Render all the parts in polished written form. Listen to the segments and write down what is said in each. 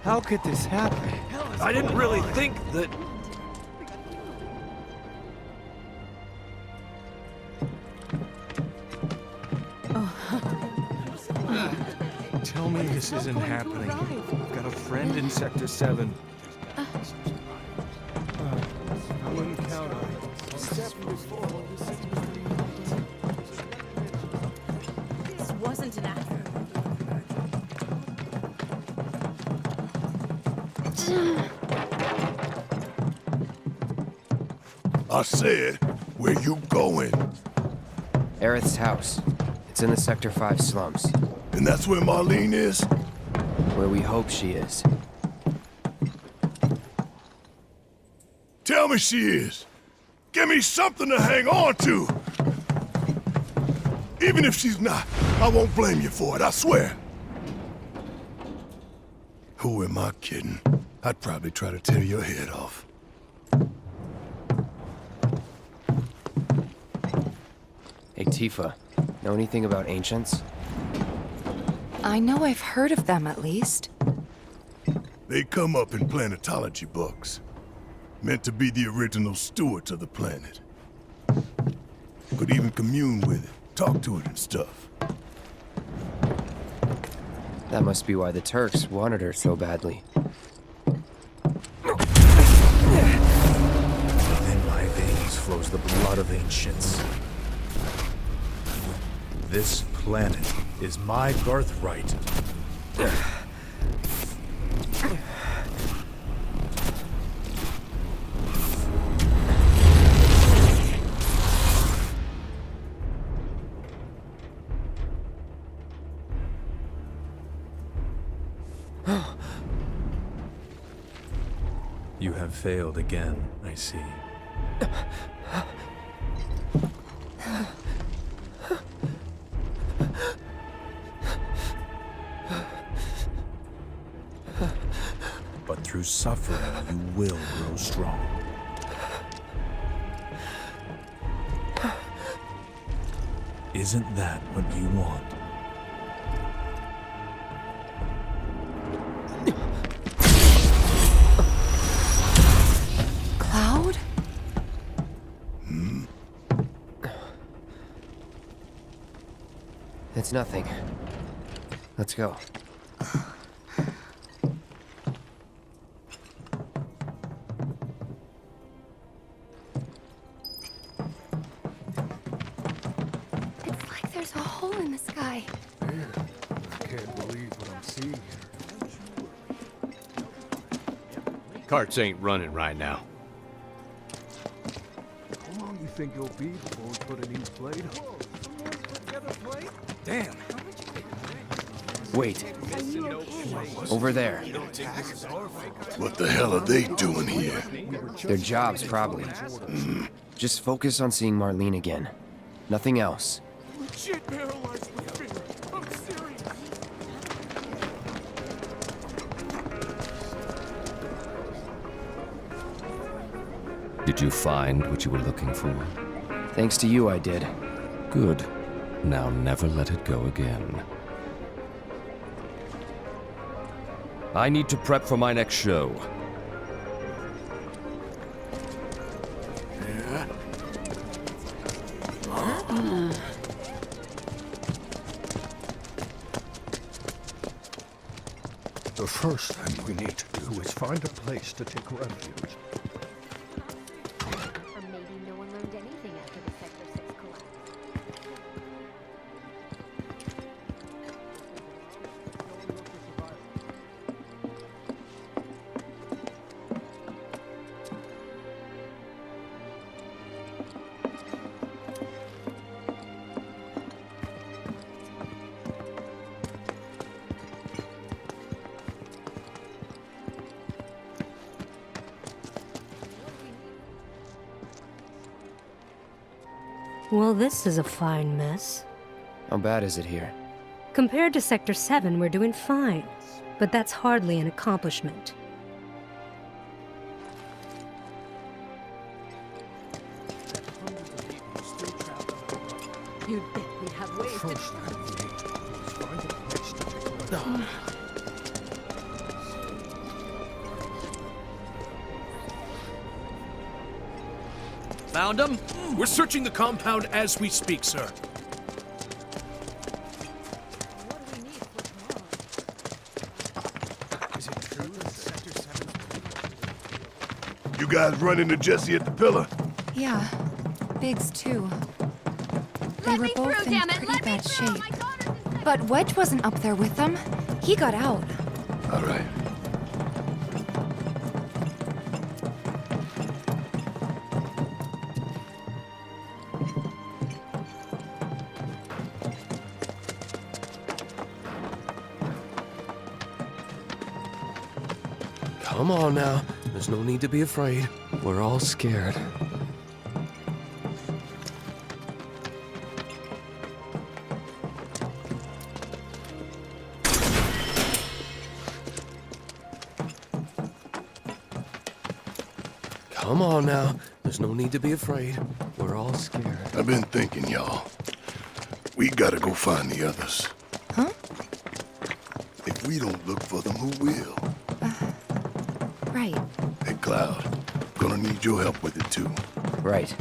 How could this happen? I didn't really think that... Tell me this isn't happening. I've got a friend in Sector 7. I wouldn't count on it. This wasn't an accident. I said, where you going? Aerith's house. It's in the Sector 5 slums. And that's where Marlene is? Where we hope she is. Tell me she is. Give me something to hang on to. Even if she's not, I won't blame you for it, I swear. Who am I kidding? I'd probably try to tear your head off. Hey, Tifa. Know anything about ancients? I know I've heard of them, at least. They come up in planetology books. Meant to be the original stewards of the planet. Could even commune with it, talk to it and stuff. That must be why the Turks wanted her so badly. In my veins flows the blood of ancients. This planet is my birthright. You have failed again, I see. But through suffering, you will grow strong. Isn't that what you want? Cloud? It's nothing. Let's go. It's like there's a hole in the sky. Man, I can't believe what I'm seeing here. Carts ain't running right now. How long do you think you'll be before we put a new plate on? Damn. Wait. Over there. What the hell are they doing here? Their jobs, probably. Just focus on seeing Marlene again. Nothing else. Legit paralyzed with fear. I'm serious. Did you find what you were looking for? Thanks to you, I did. Good. Now never let it go again. I need to prep for my next show. The first thing we need to do is find a place to take refuge. Or maybe no one learned anything after the Sector 6 collapse. Well, this is a fine mess. How bad is it here? Compared to Sector 7, we're doing fine. But that's hardly an accomplishment. You'd think we'd have ways to... First thing we need to do is find a place to take refuge. Found him? We're searching the compound as we speak, sir. Is it true that Sector 7's... You guys run into Jesse at the pillar? Yeah. Biggs, too. They Let were me both through, in damn it! pretty Let me bad through! shape. My daughter's in But Wedge wasn't up there with them. He got out. All right. Come on now. There's no need to be afraid. We're all scared. Come on now. There's no need to be afraid. We're all scared. I've been thinking, y'all. We gotta go find the others. Huh? If we don't look for them, who will? Right. Hey, Cloud. Gonna need your help with it, too. Right.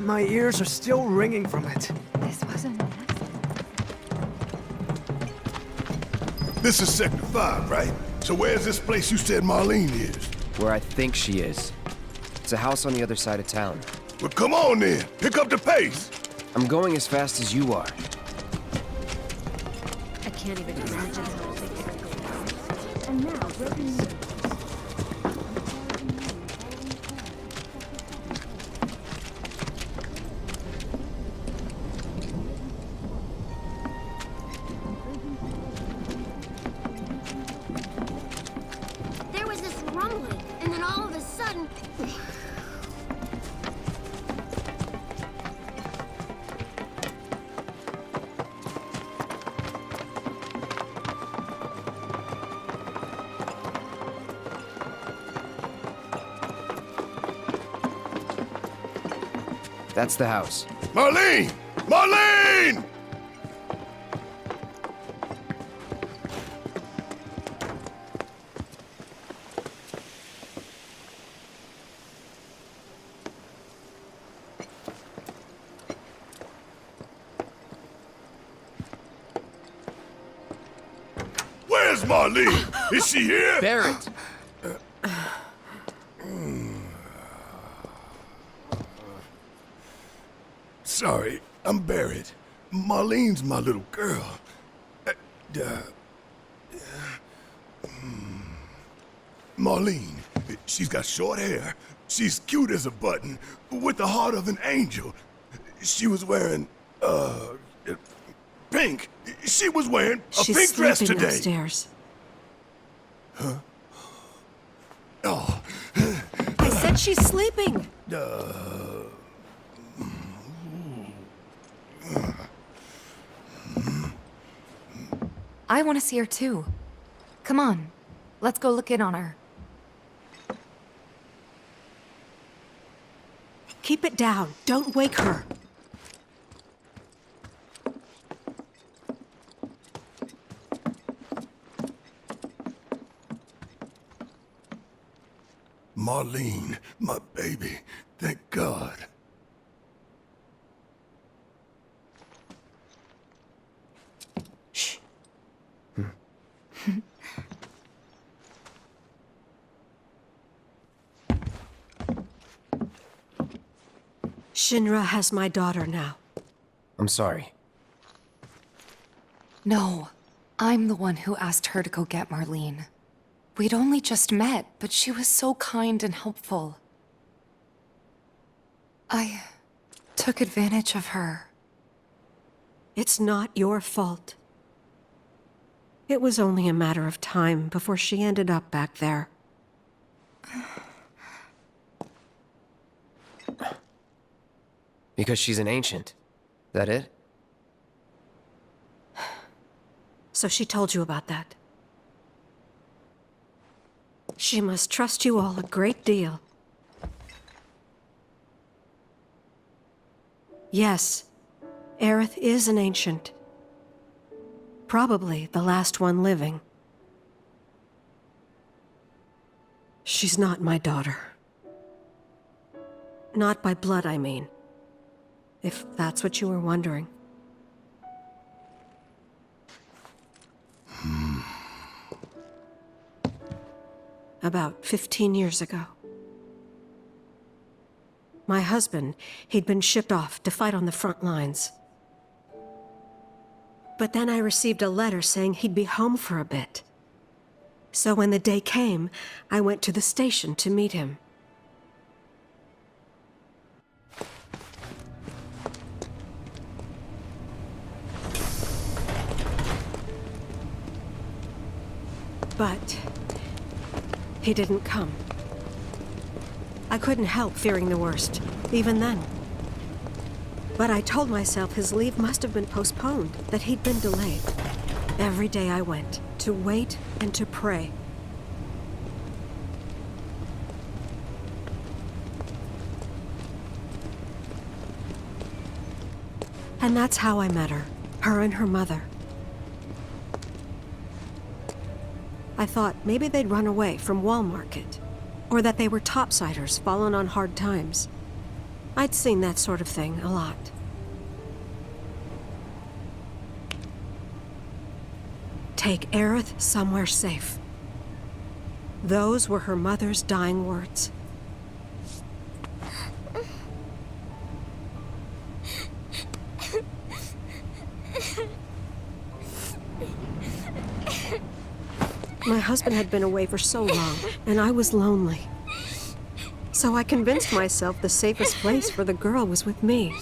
My ears are still ringing from it. This wasn't an accident. This is Sector 5, right? So where's this place you said Marlene is? Where I think she is. It's a house on the other side of town. Well, come on then. Pick up the pace. I'm going as fast as you are. I can't even imagine how big it is. And now, breaking news. There was this rumbling, and then all of a sudden... That's the house. Marlene! Marlene! Where's Marlene? Is she here? Barrett! Sorry, I'm Barrett. Marlene's my little girl. Marlene, she's got short hair. She's cute as a button, with the heart of an angel. She was wearing, pink. She was wearing a pink dress today. Upstairs. Huh? Oh. I said she's sleeping. I want to see her too. Come on. Let's go look in on her. Keep it down. Don't wake her. Marlene, my baby. Thank God. Shh. Shinra has my daughter now. I'm sorry. No, I'm the one who asked her to go get Marlene. We'd only just met, but she was so kind and helpful. I took advantage of her. It's not your fault. It was only a matter of time before she ended up back there. Because she's an ancient. That it? So she told you about that. She must trust you all a great deal. Yes, Aerith is an ancient. Probably the last one living. She's not my daughter. Not by blood, I mean. If that's what you were wondering. About 15 years ago. My husband, he'd been shipped off to fight on the front lines. But then I received a letter saying he'd be home for a bit. So when the day came, I went to the station to meet him. But he didn't come. I couldn't help fearing the worst, even then. But I told myself his leave must have been postponed, that he'd been delayed. Every day I went, to wait and to pray. And that's how I met her and her mother. I thought maybe they'd run away from Wall Market, or that they were topsiders fallen on hard times. I'd seen that sort of thing a lot. Take Aerith somewhere safe. Those were her mother's dying words. My husband had been away for so long, and I was lonely. So I convinced myself the safest place for the girl was with me.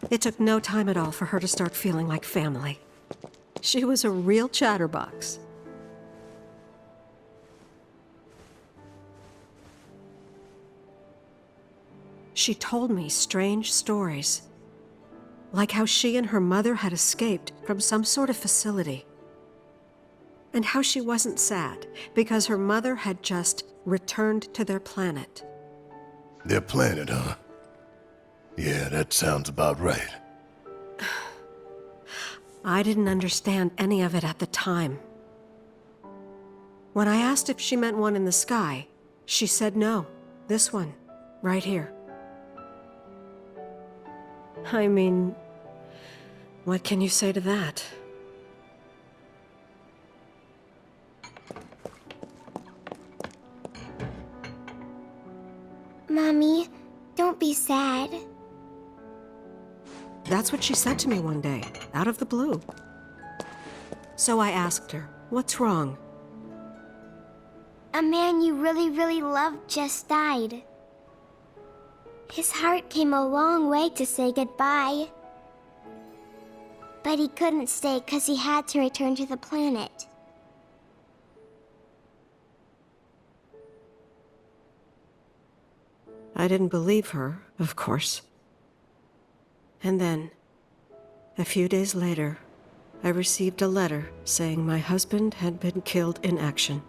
It took no time at all for her to start feeling like family. She was a real chatterbox. She told me strange stories. Like how she and her mother had escaped from some sort of facility. And how she wasn't sad, because her mother had just returned to their planet. Their planet, huh? Yeah, that sounds about right. I didn't understand any of it at the time. When I asked if she meant one in the sky, she said no. This one, right here. I mean, what can you say to that? Mommy, don't be sad. That's what she said to me one day, out of the blue. So I asked her, what's wrong? A man you really, really loved just died. His heart came a long way to say goodbye. But he couldn't stay because he had to return to the planet. I didn't believe her, of course. And then, a few days later, I received a letter saying my husband had been killed in action.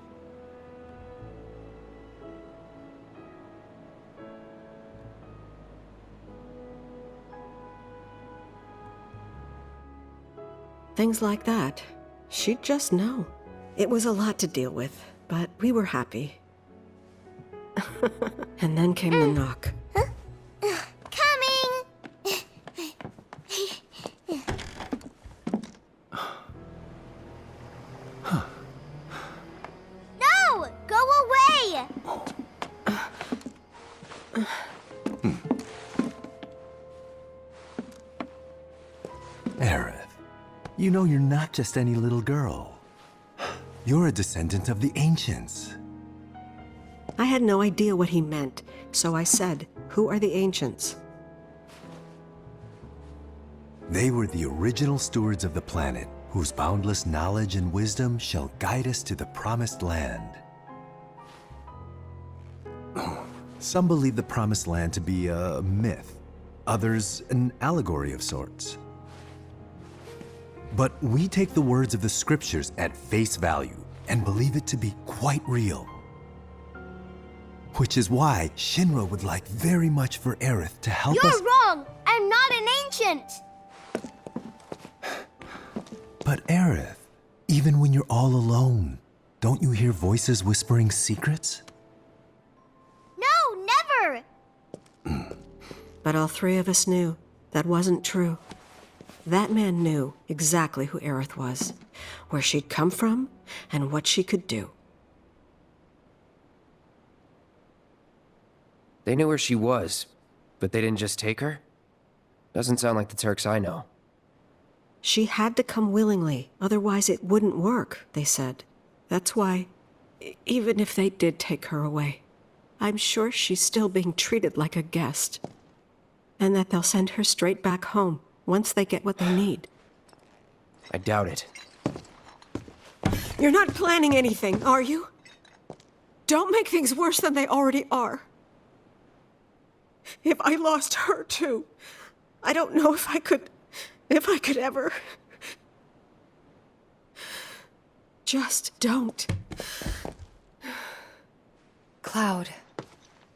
Things like that, she'd just know. It was a lot to deal with, but we were happy. And then came the knock. Coming! No! Go away! You know, you're not just any little girl. You're a descendant of the ancients. I had no idea what he meant, so I said, "Who are the ancients?" They were the original stewards of the planet, whose boundless knowledge and wisdom shall guide us to the promised land. Some believe the promised land to be a myth, others an allegory of sorts. But we take the words of the scriptures at face value and believe it to be quite real. Which is why Shinra would like very much for Aerith to help us— You're wrong! I'm not an ancient! But Aerith, even when you're all alone, don't you hear voices whispering secrets? No, never! But all three of us knew that wasn't true. That man knew exactly who Aerith was, where she'd come from, and what she could do. They knew where she was, but they didn't just take her? Doesn't sound like the Turks I know. She had to come willingly, otherwise it wouldn't work, they said. That's why, even if they did take her away, I'm sure she's still being treated like a guest. And that they'll send her straight back home once they get what they need. I doubt it. You're not planning anything, are you? Don't make things worse than they already are. If I lost her too, I don't know if I could ever. Just don't. Cloud,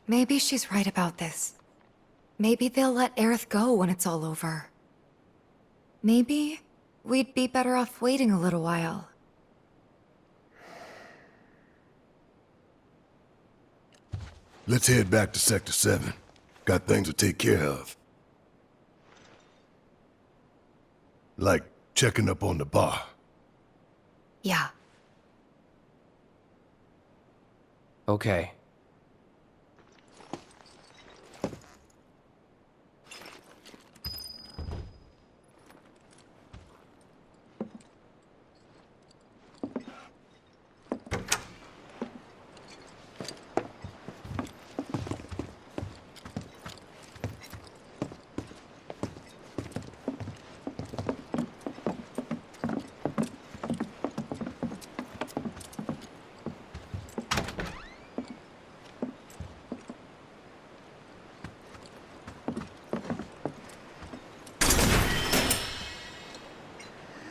maybe she's right about this. Maybe they'll let Aerith go when it's all over. Maybe we'd be better off waiting a little while. Let's head back to Sector 7. Got things to take care of. Like checking up on the bar. Yeah. Okay.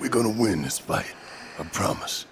We're gonna win this fight, I promise.